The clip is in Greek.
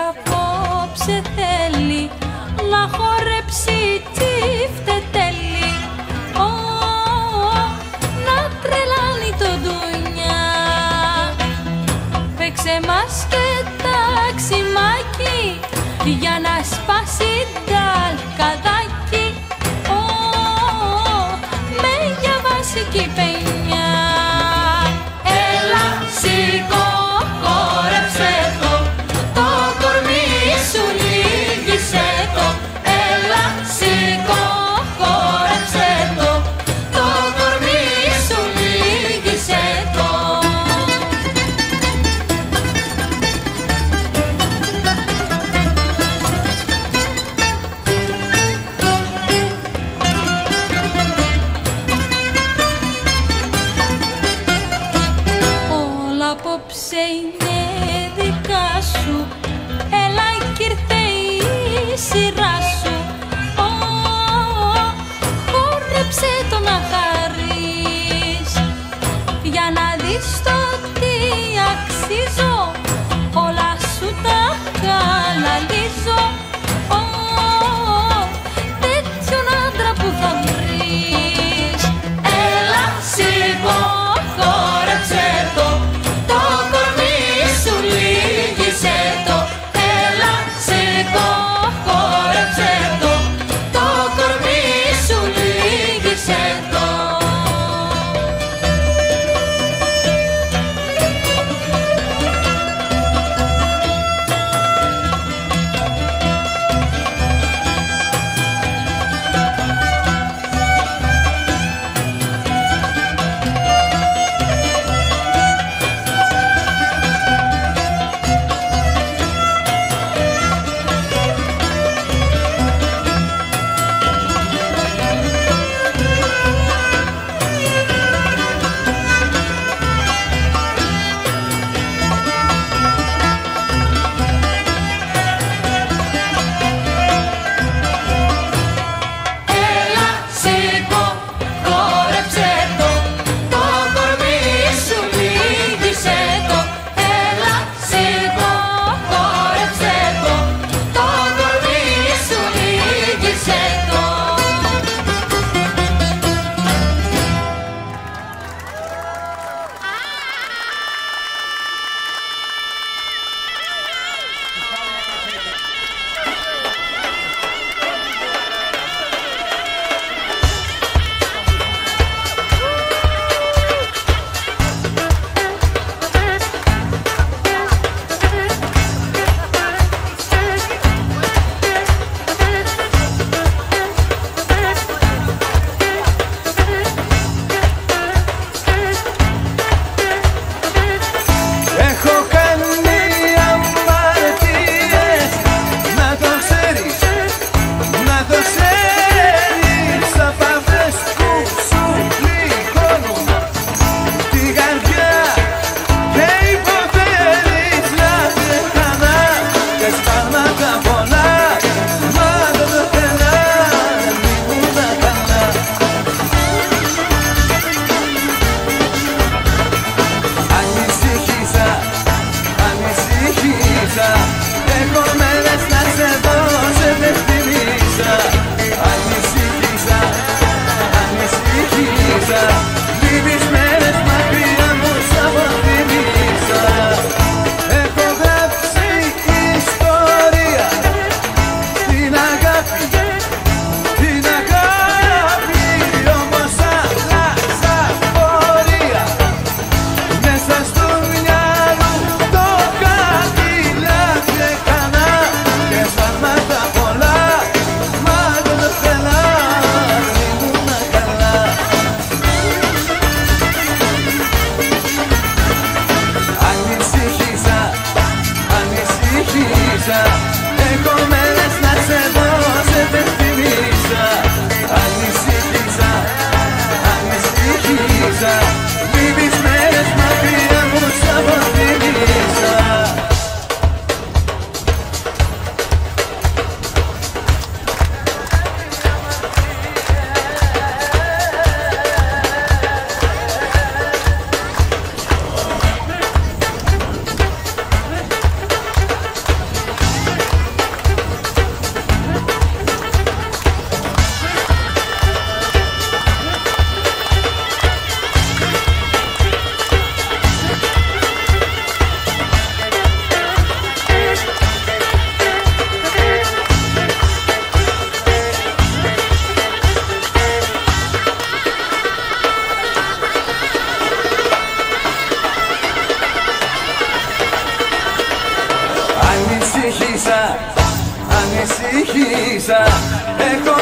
απόψε θέλει να χορέψει τσιφτετέλη, να τρελάνει το ντουνιά. Παίξε μας και ταξιμάκι για να σπάσει νταλκαδάκι, με μια βασική παινιά. Έλα σηκώ, χόρεψε το, το κορμί σου λύγησε το. Έλα σηκώ, χόρεψε το, το κορμί σου λύγησε το. Όλα απόψε είναι δικά σου, έλα κι ήρθε η σειρά σου. Χόρεψε το να χαρείς, για να δεις το τι αξίζω, όλα σου τα χαλαλίζω. Τέτοιον άντρα που θα βρεις. Έλα σηκώ, χόρεψε το, το κορμί σου λύγησε το. Έλα σηκώ, χόρεψε το, το κορμί σου λύγησε το. ευτυχήσα. Έχω